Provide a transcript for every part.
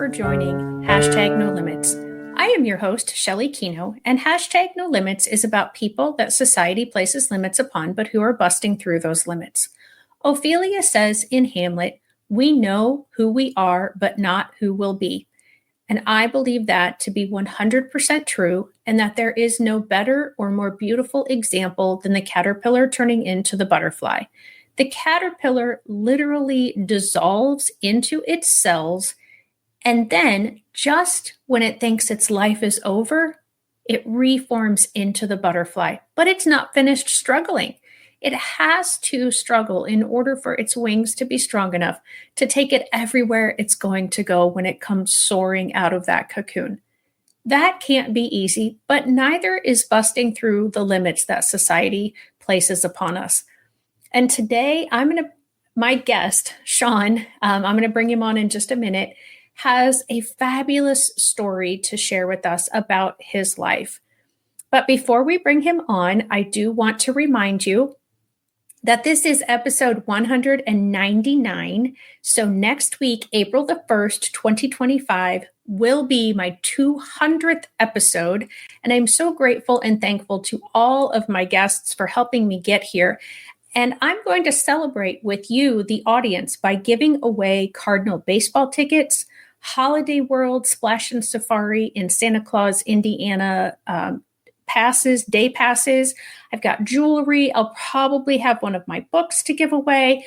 for joining #NoLimits. I am your host, Shelley Kino, and #NoLimits is about people that society places limits upon, but who are busting through those limits. Ophelia says in Hamlet, "We know who we are, but not who we'll be." And I believe that to be 100% true, and that there is no better or more beautiful example than the caterpillar turning into the butterfly. The caterpillar literally dissolves into its cells, and then just when it thinks its life is over, it reforms into the butterfly. But it's not finished struggling. It has to struggle in order for its wings to be strong enough to take it everywhere it's going to go when it comes soaring out of that cocoon. That can't be easy, but neither is busting through the limits that society places upon us. And today, my guest, Sean, I'm going to bring him on in just a minute, has a fabulous story to share with us about his life. But before we bring him on, I do want to remind you that this is episode 199. So next week, April the 1st, 2025, will be my 200th episode. And I'm so grateful and thankful to all of my guests for helping me get here. And I'm going to celebrate with you, the audience, by giving away Cardinal baseball tickets, Holiday World, Splash and Safari in Santa Claus, Indiana, passes, day passes. I've got jewelry. I'll probably have one of my books to give away.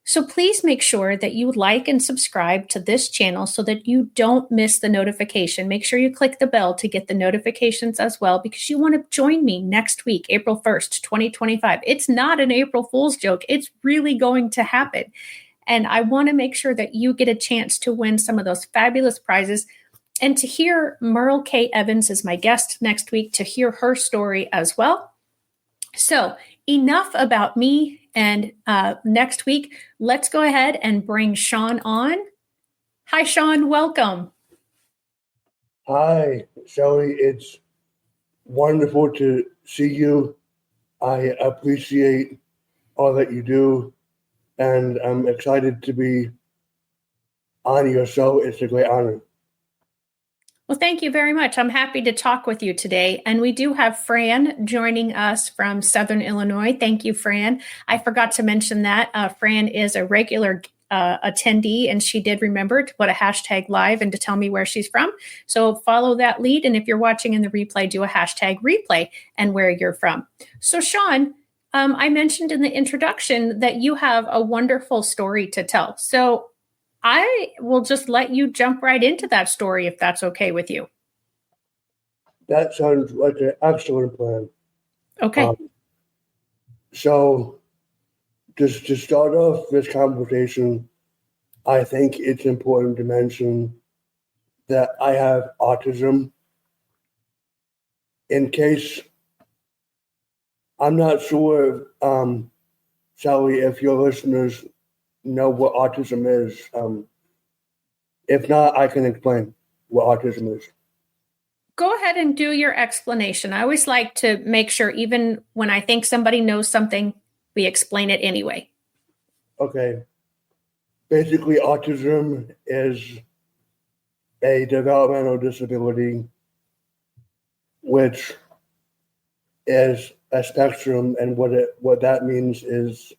So please make sure that you like and subscribe to this channel so that you don't miss the notification. Make sure you click the bell to get the notifications as well, because you want to join me next week, April 1st, 2025. It's not an April Fool's joke. It's really going to happen. And I want to make sure that you get a chance to win some of those fabulous prizes. And to hear Merle K. Evans is my guest next week, to hear her story as well. So enough about me. And next week, let's go ahead and bring Sean on. Hi, Sean. Welcome. Hi, Shelley. It's wonderful to see you. I appreciate all that you do, and I'm excited to be on your show. It's a great honor. Well, thank you very much. I'm happy to talk with you today. And we do have Fran joining us from Southern Illinois. Thank you, Fran. I forgot to mention that. Fran is a regular attendee, and she did remember to put a #live and to tell me where she's from. So follow that lead. And if you're watching in the replay, do a #replay and where you're from. So Sean, I mentioned in the introduction that you have a wonderful story to tell. So I will just let you jump right into that story if that's okay with you. That sounds like an excellent plan. Okay. So just to start off this conversation, I think it's important to mention that I have autism. In case, I'm not sure, Sally, if your listeners know what autism is. If not, I can explain what autism is. Go ahead and do your explanation. I always like to make sure, even when I think somebody knows something, we explain it anyway. Okay. Basically, autism is a developmental disability, which is a spectrum, and what that means is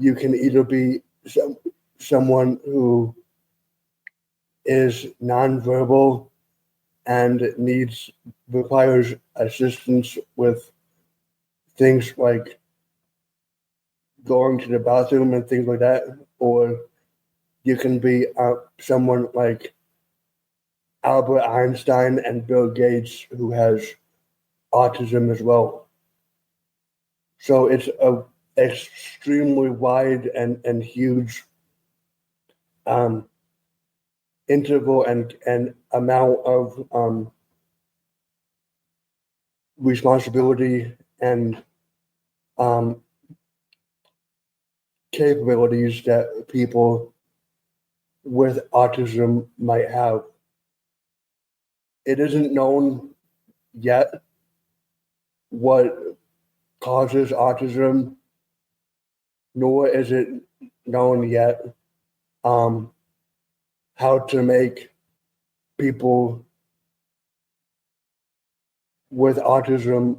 you can either be someone who is nonverbal and requires assistance with things like going to the bathroom and things like that, or you can be someone like Albert Einstein and Bill Gates, who has autism as well. So it's a extremely wide and huge interval and amount of responsibility and capabilities that people with autism might have. It isn't known yet what causes autism, nor is it known yet how to make people with autism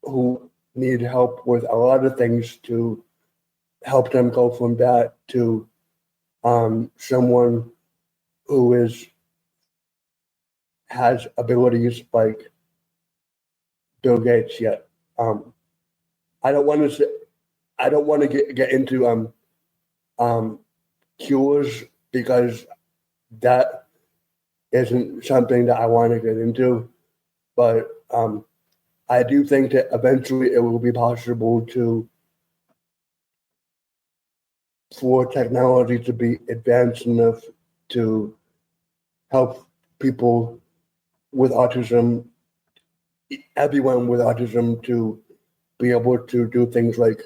who need help with a lot of things to help them go from that to someone who has abilities like Bill Gates yet. I don't want to say, I don't want to get into cures because that isn't something that I want to get into. But I do think that eventually it will be possible for technology to be advanced enough to help people with autism, everyone with autism, to be able to do things like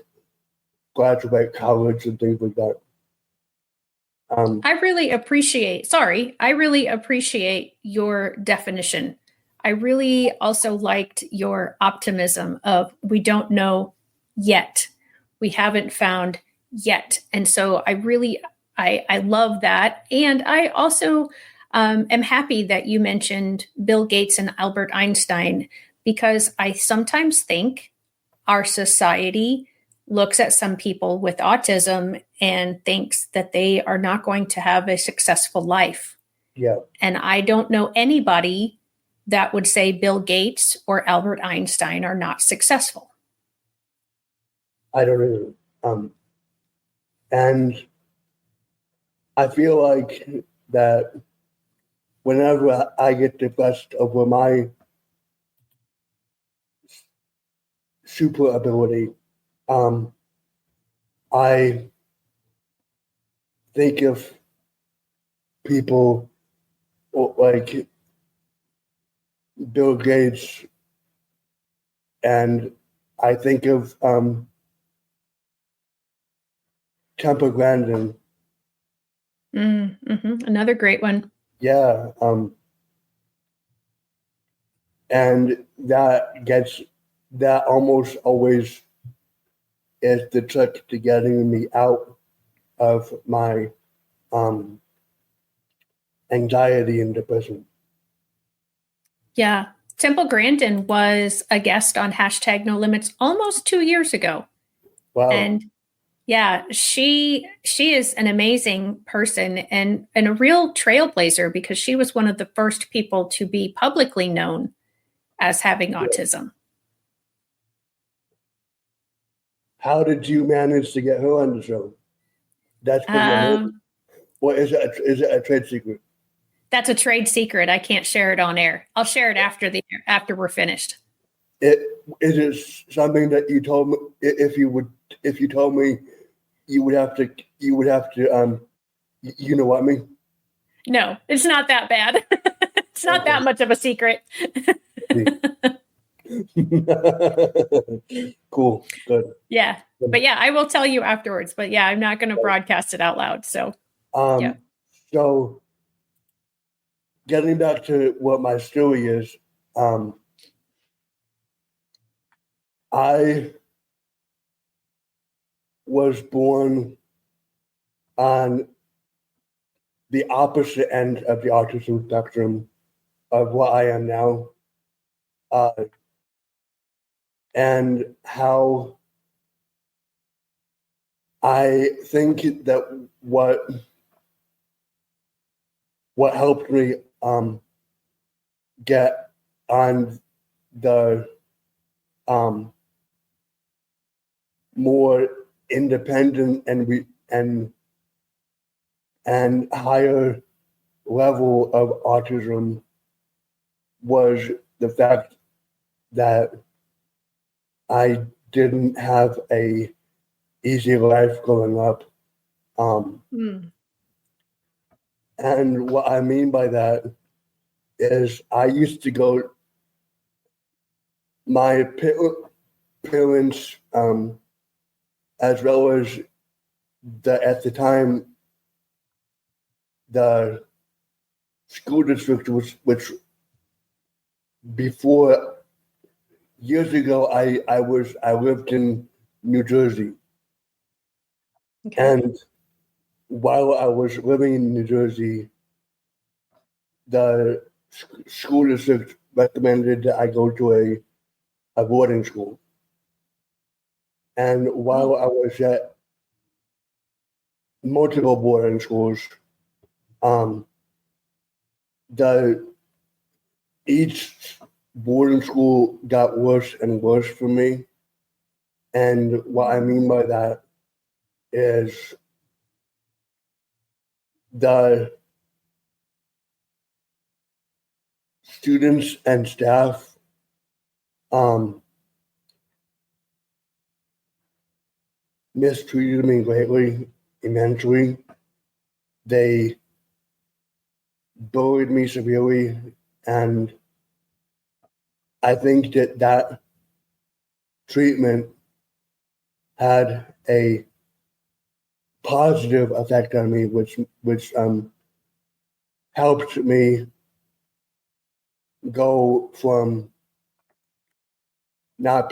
graduate college and things like that. I really appreciate your definition. I really also liked your optimism of we don't know yet. We haven't found yet. And so I love that. And I also am happy that you mentioned Bill Gates and Albert Einstein, because I sometimes think our society looks at some people with autism and thinks that they are not going to have a successful life. Yeah. And I don't know anybody that would say Bill Gates or Albert Einstein are not successful. I don't know. And I feel like that whenever I get depressed over my super ability, I think of people like Bill Gates, and I think of Temple Grandin. Another great one. Yeah. And that almost always is the trick to getting me out of my anxiety and depression. Yeah. Temple Grandin was a guest on #NoLimits almost 2 years ago. Wow. And yeah, she is an amazing person and a real trailblazer, because she was one of the first people to be publicly known as having autism. How did you manage to get her on the show? That's pretty amazing. Or is it a trade secret? That's a trade secret. I can't share it on air. I'll share it after we're finished. Is it something that you told me? If you told me, you would have to you know what I mean? No, it's not that bad. It's not that much of a secret. Cool. Good. Yeah. But yeah, I will tell you afterwards. But yeah, I'm not going to broadcast it out loud. So yeah. So getting back to what my story is, I was born on the opposite end of the autism spectrum of what I am now, and how I think that what helped me get on the more independent and higher level of autism was the fact that I didn't have a easy life growing up. And what I mean by that is I used to go, my parents, as well as at the time, the school district which before, years ago, I lived in New Jersey. Okay. And while I was living in New Jersey, the school district recommended that I go to a boarding school. And while I was at multiple boarding schools, um, the each boarding school got worse and worse for me. And what I mean by that is the students and staff mistreated me greatly, immensely. They bullied me severely, and I think that treatment had a positive effect on me, which helped me go from not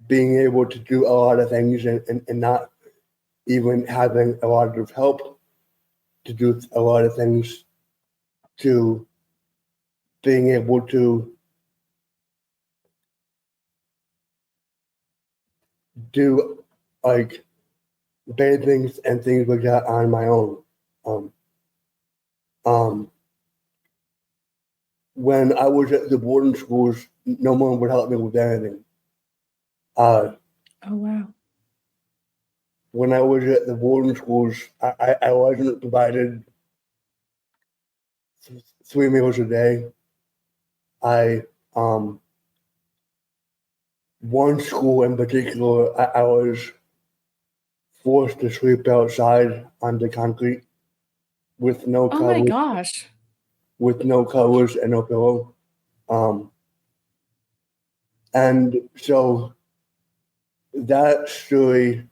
being able to do a lot of things and not even having a lot of help to do a lot of things to being able to do like bad things and things like that on my own. Um, um, when I was at the boarding schools, no one would help me with anything. Oh, wow. When I was at the boarding schools, I wasn't provided 3 meals a day. I one school in particular, I was forced to sleep outside on the concrete with no Oh my covers, gosh. and no pillow. And so that story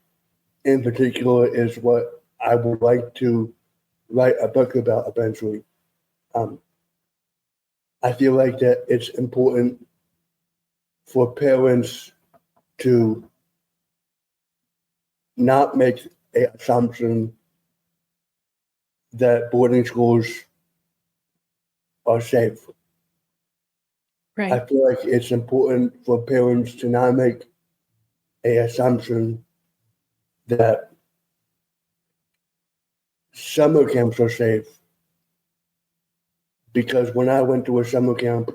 in particular is what I would like to write a book about eventually. Um, I feel like that it's important for parents to not make an assumption that boarding schools are safe. I Right. feel like it's important for parents to not make an assumption that summer camps are safe. Because when I went to a summer camp,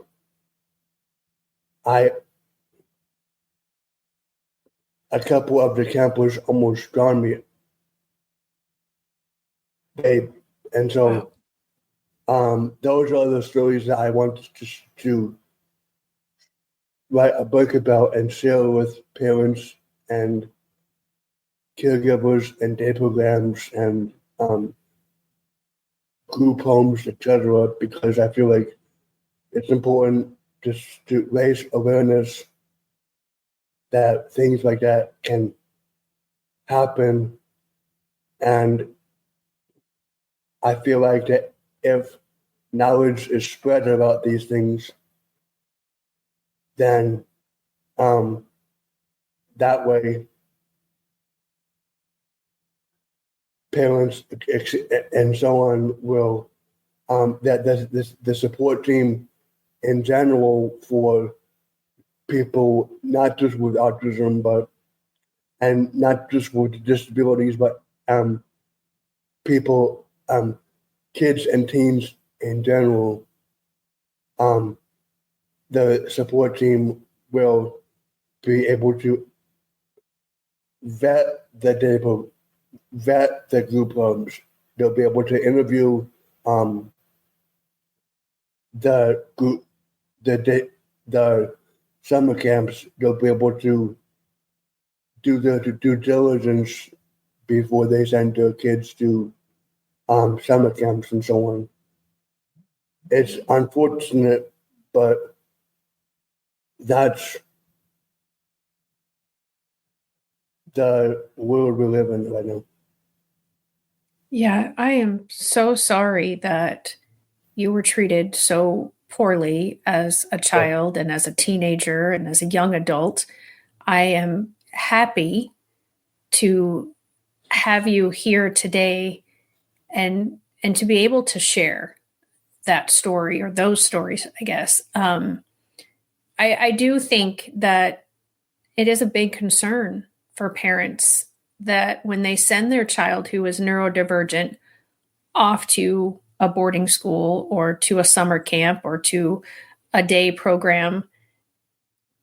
a couple of the campers almost drowned me. And so those are the stories that I want to write a book about and share with parents and caregivers and day programs and group homes, etc. Because I feel like it's important just to raise awareness that things like that can happen. And I feel like that if knowledge is spread about these things, then that way parents and so on will that the support team in general for people not just with autism but and not just with disabilities but people kids and teens in general the support team will be able to vet the data, vet the group homes. They'll be able to interview the group, the summer camps. They'll be able to do the due diligence before they send their kids to summer camps and so on. It's unfortunate, but that's the world we live in right now. Yeah, I am so sorry that you were treated so poorly as a child and as a teenager and as a young adult. I am happy to have you here today and to be able to share that story or those stories, I guess. I do think that it is a big concern for parents that when they send their child who is neurodivergent off to a boarding school or to a summer camp or to a day program,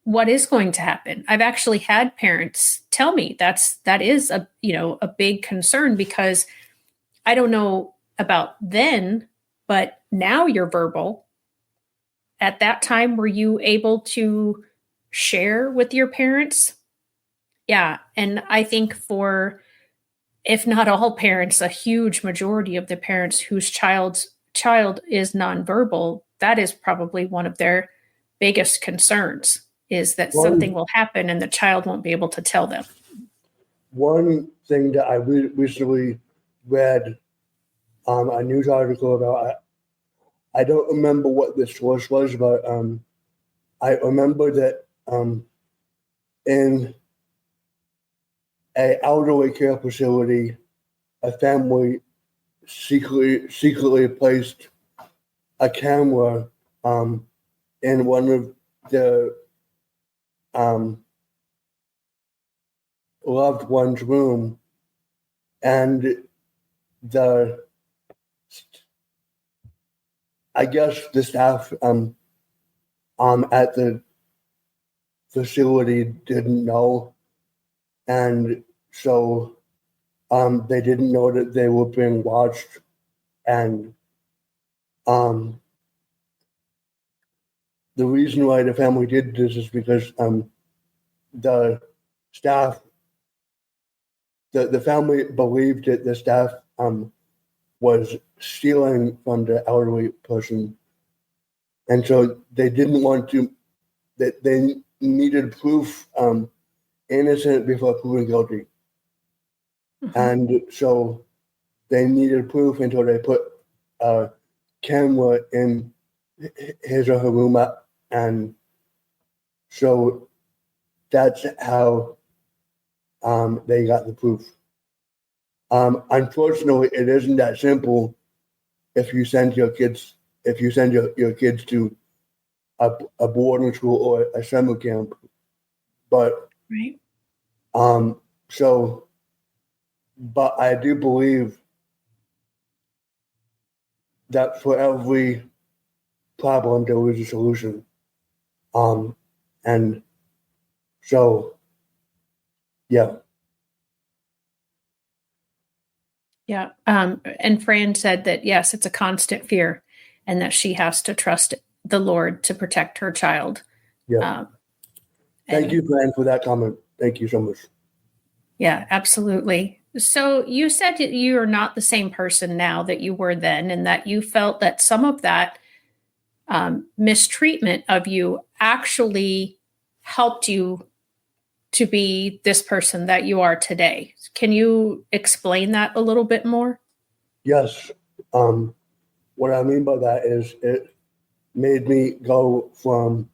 what is going to happen? I've actually had parents tell me that is a big concern, because I don't know about then, but now you're verbal. At that time, were you able to share with your parents? Yeah. And I think for, if not all parents, a huge majority of the parents whose child is nonverbal, that is probably one of their biggest concerns, is that something will happen and the child won't be able to tell them. One thing that I recently read a news article about, I don't remember what the source was, but I remember that in an elderly care facility, a family secretly placed a camera in one of the loved one's room, and I guess the staff at the facility didn't know, and so they didn't know that they were being watched, and the reason why the family did this is because the staff, the family believed that the staff was stealing from the elderly person, and so they didn't want to. That they needed proof innocent before proving guilty, and so they needed proof until they put a camera in his or her room, and so that's how they got the proof. Unfortunately, it isn't that simple. If you send your kids to a boarding school or a summer camp, but right. But I do believe that for every problem there is a solution, and so yeah. Yeah. And Fran said that, yes, it's a constant fear and that she has to trust the Lord to protect her child. Yeah. Thank you, Fran, for that comment. Thank you so much. Yeah, absolutely. So you said that you are not the same person now that you were then, and that you felt that some of that mistreatment of you actually helped you to be this person that you are today. Can you explain that a little bit more? Yes. What I mean by that is it made me go from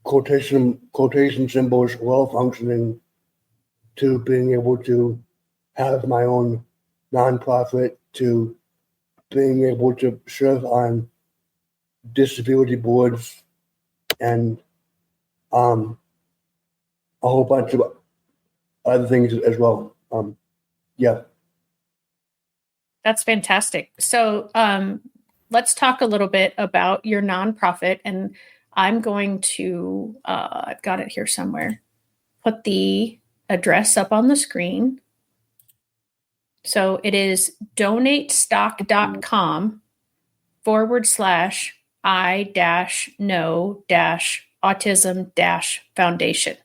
quotation symbols well functioning to being able to have my own nonprofit, to being able to serve on disability boards, and a whole bunch of other things as well. Yeah. That's fantastic. So let's talk a little bit about your nonprofit. And I'm going to, I've got it here somewhere, put the address up on the screen. So it is donatestock.com/I-know-autism-foundation.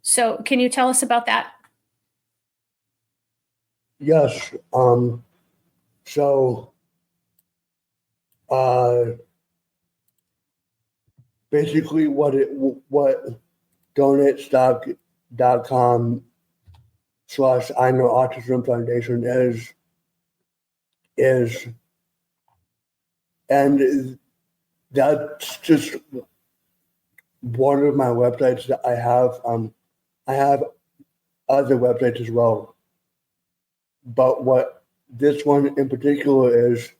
So can you tell us about that? Yes. So basically what donatestock.com/I know autism foundation is, and that's just one of my websites that I have. I have other websites as well, but what this one in particular is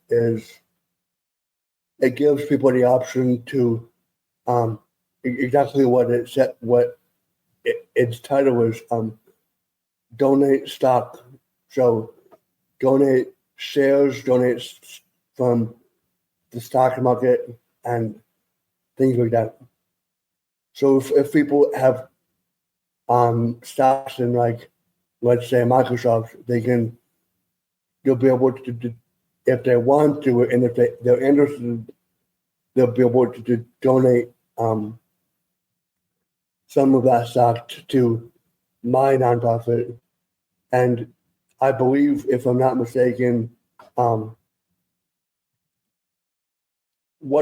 it gives people the option to exactly what it said, what its title is, donate stock. So donate shares, donate from the stock market and things like that. So if people have stocks in, like, let's say Microsoft, they'll be able to, if they want to, and if they're interested, they'll be able to donate some of that stock to my nonprofit. And I believe, if I'm not mistaken, what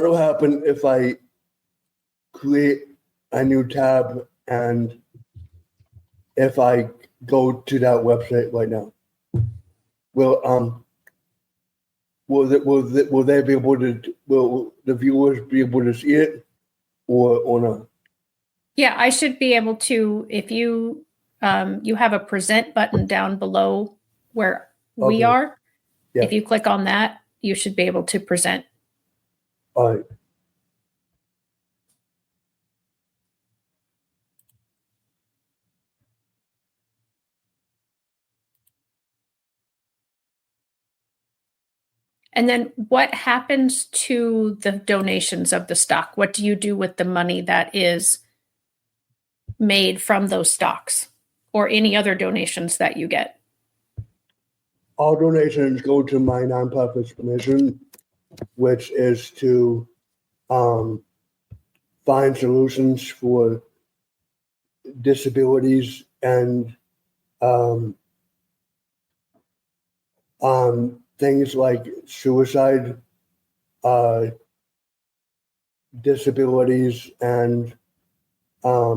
will happen if I create a new tab and if I go to that website right now? Will they be able to? Will the viewers be able to see it, or not? Yeah, I should be able to, if you you have a present button down below where we Okay. are. Yeah. If you click on that, you should be able to present. All right. And then what happens to the donations of the stock? What do you do with the money that is made from those stocks or any other donations that you get? All donations go to my nonprofit's mission, which is to find solutions for disabilities and things like suicide, uh, disabilities, and uh,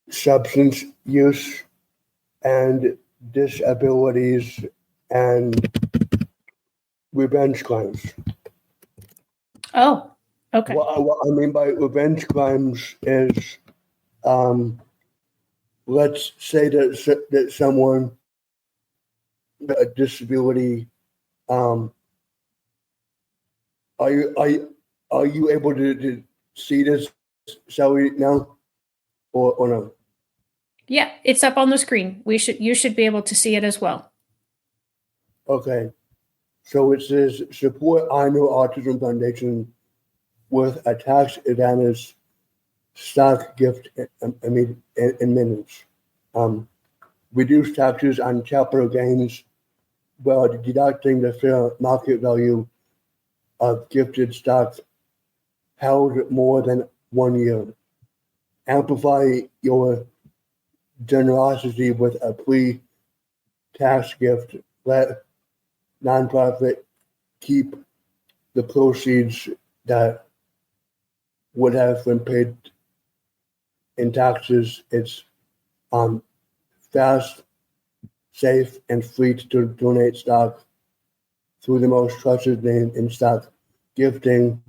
substance use and disabilities and revenge crimes. Oh, okay. What I mean by revenge crimes is, let's say that someone with a disability, um, are you able to see this, Sally, now, or no? Yeah, it's up on the screen. You should be able to see it as well. Okay, so it says support I Know Autism Foundation with a tax advantage stock gift. In minutes. Reduce taxes on capital gains while deducting the fair market value of gifted stock held more than 1 year. Amplify your generosity with a pre-tax gift. Let nonprofit keep the proceeds that would have been paid in taxes. It's fast, safe, and free to donate stock through the most trusted name in stock gifting.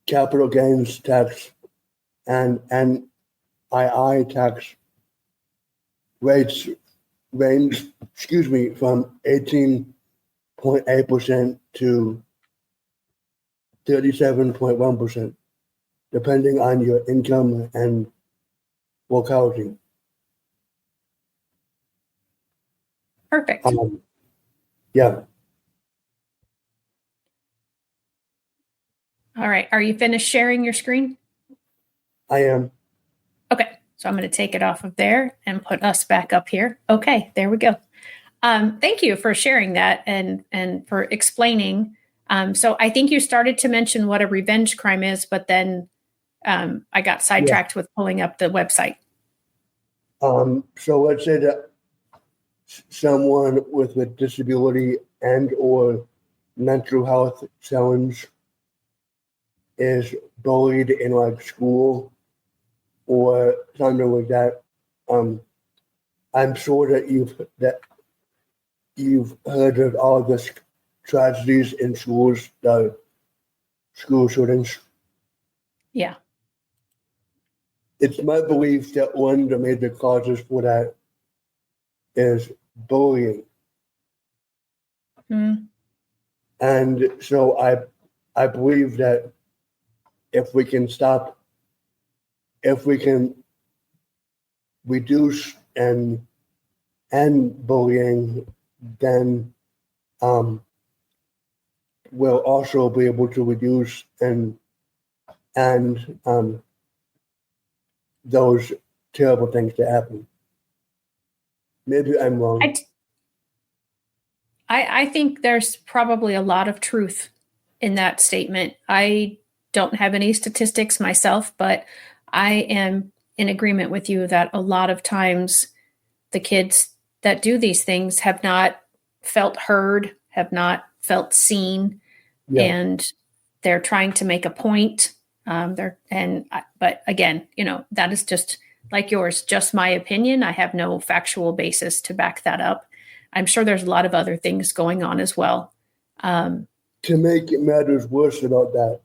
Capital gains tax and NII tax rates range, from 18.8% to 37.1%, depending on your income and locality. Perfect. Yeah, All right. Are you finished sharing your screen? I am. Okay. So I'm going to take it off of there and put us back up here. Okay, there we go. Thank you for sharing that and for explaining. So I think you started to mention what a revenge crime is, but then I got sidetracked with pulling up the website. So let's say that someone with a disability and or mental health challenge is bullied in, like, school or something like that. I'm sure that you've heard of all the tragedies in schools, the school shootings. Yeah. it's my belief that one of the major causes for that is bullying. Mm. And so I believe that if we can reduce and bullying, then we'll also be able to reduce and those terrible things that happen. Maybe I'm wrong. I think there's probably a lot of truth in that statement. I don't have any statistics myself, but I am in agreement with you that a lot of times the kids that do these things have not felt heard, have not felt seen, Yeah. and they're trying to make a point. But again, that is just like yours, just my opinion. I have no factual basis to back that up. I'm sure there's a lot of other things going on as well. To make it matters worse about that,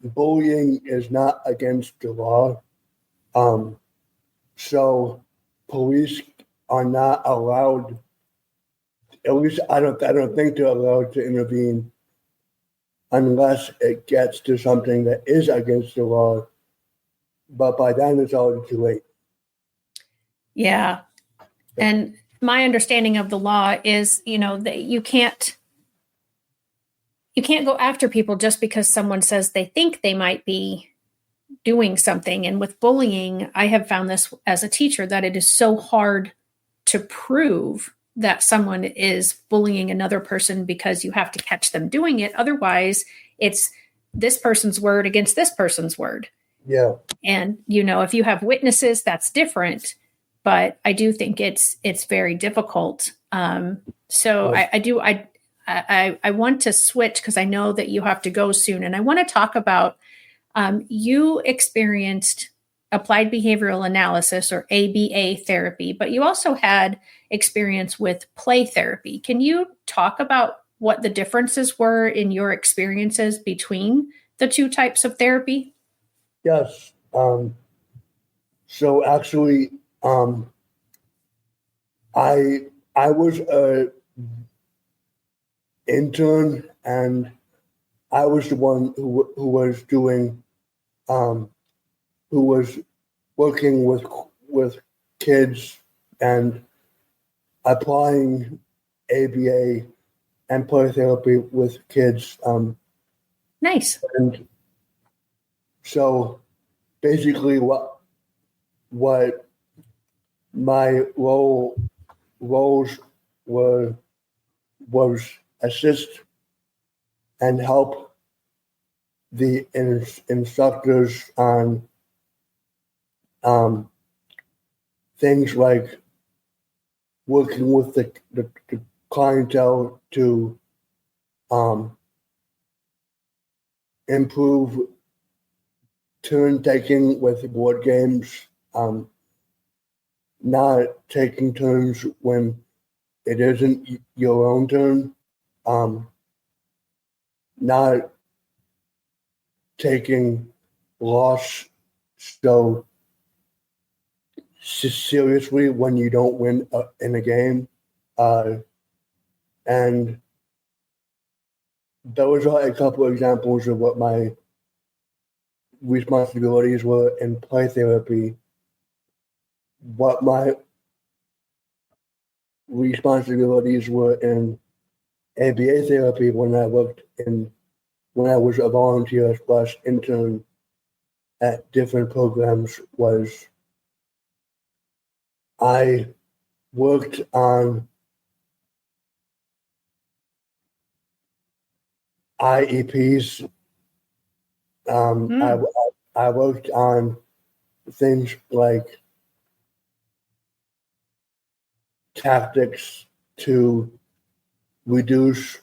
bullying is not against the law. So police are not allowed, at least I don't think they're allowed to intervene unless it gets to something that is against the law. But by then it's already too late. Yeah. And my understanding of the law is, that you can't go after people just because someone says they think they might be doing something. And with bullying, I have found this as a teacher that it is so hard to prove that someone is bullying another person because you have to catch them doing it. Otherwise, it's this person's word against this person's word. Yeah. And, if you have witnesses, that's different. But I do think it's very difficult. So yeah. I want to switch because I know that you have to go soon. And I want to talk about you experienced applied behavioral analysis or ABA therapy, but you also had experience with play therapy. Can you talk about what the differences were in your experiences between the two types of therapy? Yes. So actually, I was a intern, and I was the one who was doing, who was working with kids and applying ABA and play therapy with kids. Nice. And so basically, what my roles was assist and help the instructors on things like working with the clientele to improve turn taking with board games, not taking turns when it isn't your own turn, not taking loss so seriously when you don't win in a game. And those are a couple of examples of what my responsibilities were in play therapy. What my responsibilities were in ABA therapy when I was a volunteer / intern at different programs was I worked on IEPs. I worked on things like tactics to reduce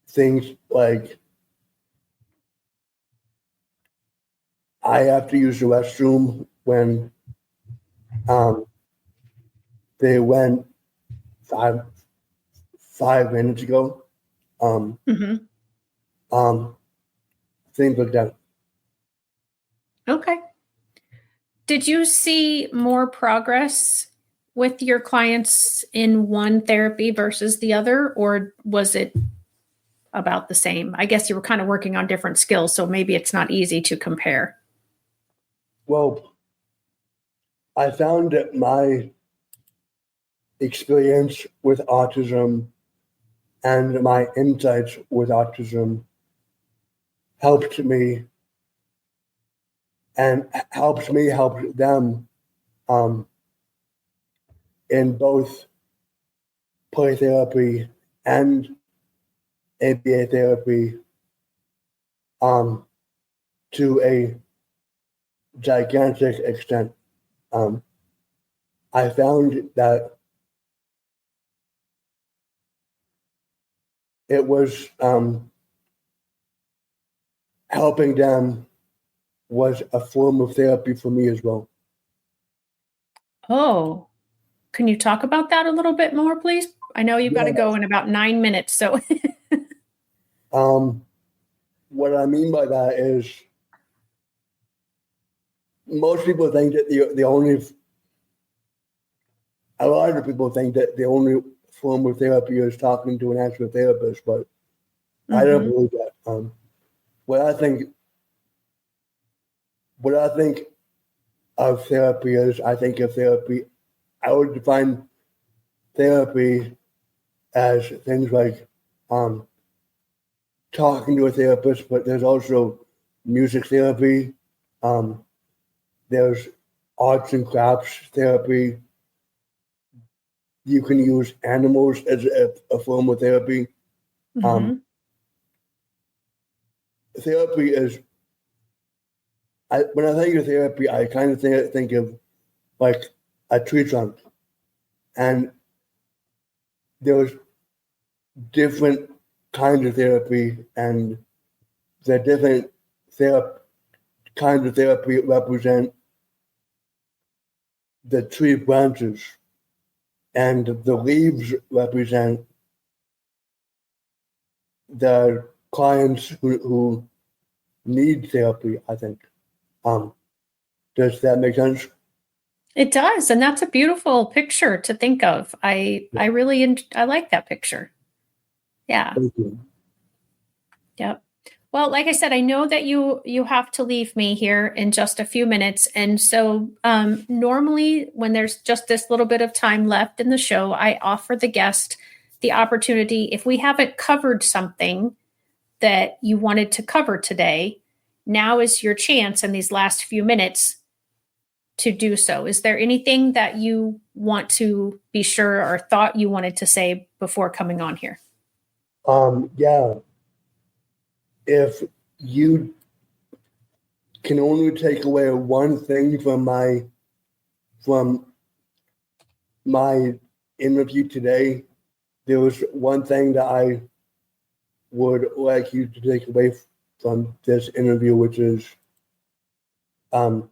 things like I have to use the restroom when they went 5 minutes ago. Mm-hmm. Things like that. Okay. Did you see more progress with your clients in one therapy versus the other, or was it about the same? I guess you were kind of working on different skills, so maybe it's not easy to compare. Well, I found that my experience with autism and my insights with autism helped me and helps me help them um, in both play therapy and ABA therapy to a gigantic extent. I found that it was helping them was a form of therapy for me as well. Oh, can you talk about that a little bit more, please? I know you've got to go in about 9 minutes, so. What I mean by that is most people think that a lot of people think that the only form of therapy is talking to an actual therapist, but I don't believe that. What I think of therapy is, I would define therapy as things like talking to a therapist, but there's also music therapy. There's arts and crafts therapy. You can use animals as a form of therapy. Therapy is, when I think of therapy, I kind of think of like a tree trunk. And there's different kinds of therapy, and the different kinds of therapy represent the tree branches, and the leaves represent the clients who need therapy, I think. Does that make sense? It does, and that's a beautiful picture to think of. I really I like that picture. Yeah. Thank you. Yep. Well, like I said, I know that you have to leave me here in just a few minutes, and so normally when there's just this little bit of time left in the show, I offer the guest the opportunity, if we haven't covered something that you wanted to cover today, now is your chance in these last few minutes to do so. Is there anything that you want to be sure or thought you wanted to say before coming on here? Yeah. If you can only take away one thing from my interview today, there was one thing that I would like you to take away from this interview, which is a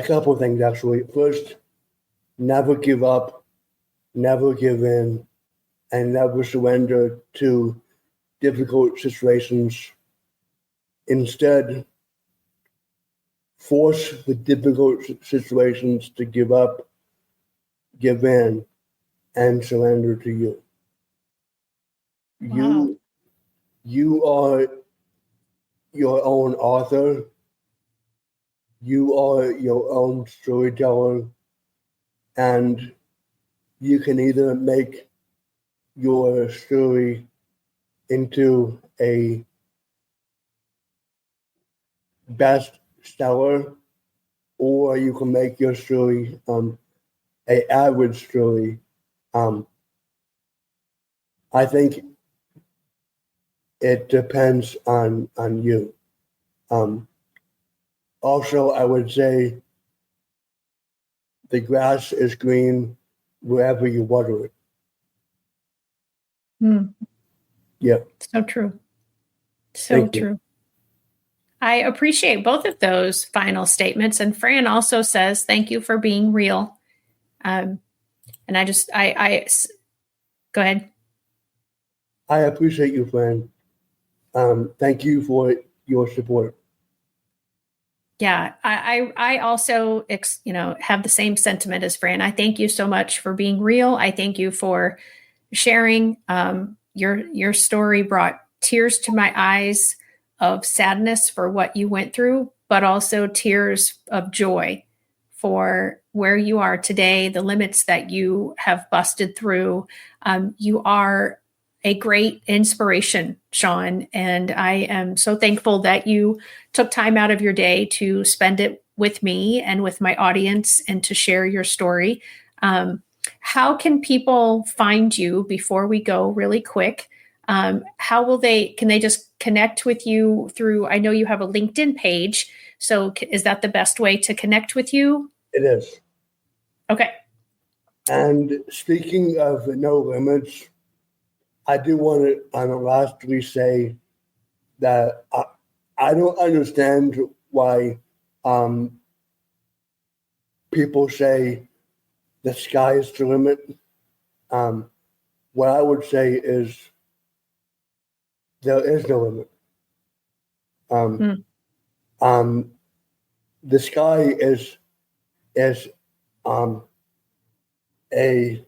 couple of things actually. First, never give up, never give in, and never surrender to difficult situations. Instead, force the difficult situations to give up, give in, and surrender to you. Wow. You are your own author. You are your own storyteller, and you can either make your story into a bestseller, or you can make your story a average story. I think it depends on you. Also, I would say the grass is green wherever you water it. Yeah. So true. So Thank you. true. I appreciate both of those final statements. And Fran also says, thank you for being real. And I go ahead. I appreciate you, Fran. Thank you for your support. Yeah, I also, have the same sentiment as Fran. I thank you so much for being real. I thank you for sharing. Your story brought tears to my eyes of sadness for what you went through, but also tears of joy for where you are today, the limits that you have busted through. You are a great inspiration, Sean, and I am so thankful that you took time out of your day to spend it with me and with my audience and to share your story. How can people find you before we go really quick? Can they just connect with you through, I know you have a LinkedIn page. So is that the best way to connect with you? It is. Okay. And speaking of no limits, I do want to lastly say that I don't understand why people say the sky is the limit. What I would say is there is no limit. The sky is a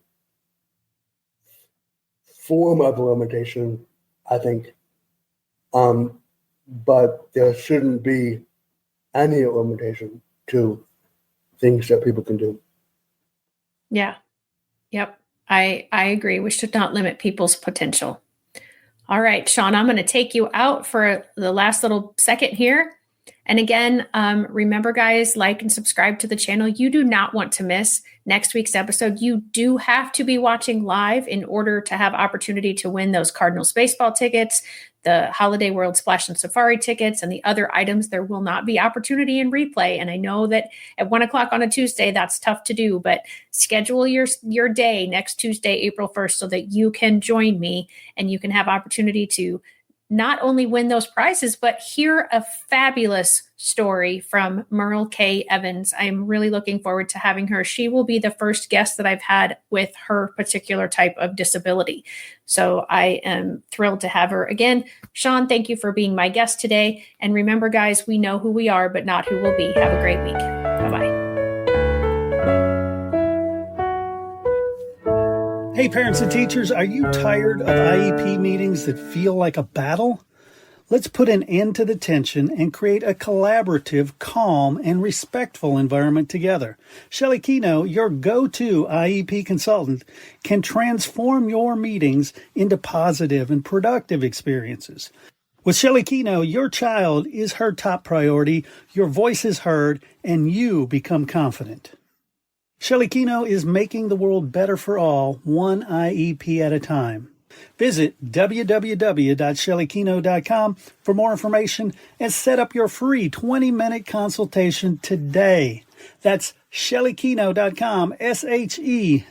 form of limitation, I think. But there shouldn't be any limitation to things that people can do. Yeah. Yep. I agree. We should not limit people's potential. All right, Sean, I'm going to take you out for the last little second here. And again, remember, guys, like and subscribe to the channel. You do not want to miss next week's episode. You do have to be watching live in order to have opportunity to win those Cardinals baseball tickets, the Holiday World Splash and Safari tickets, and the other items. There will not be opportunity in replay. And I know that at 1:00 on a Tuesday, that's tough to do, but schedule your day next Tuesday, April 1st, so that you can join me and you can have opportunity to not only win those prizes, but hear a fabulous story from Merle K. Evans. I'm really looking forward to having her. She will be the first guest that I've had with her particular type of disability. So I am thrilled to have her again. Sean, thank you for being my guest today. And remember, guys, we know who we are, but not who we'll be. Have a great week. Bye-bye. Hey, parents and teachers, are you tired of IEP meetings that feel like a battle? Let's put an end to the tension and create a collaborative, calm, and respectful environment together. Shelley Keno, your go-to IEP consultant, can transform your meetings into positive and productive experiences. With Shelley Keno, your child is her top priority, your voice is heard, and you become confident. Shelley Keno is making the world better for all, one IEP at a time. Visit www.shelleykeno.com for more information and set up your free 20-minute consultation today. That's shelleykeno.com, SHELLEYKENOW.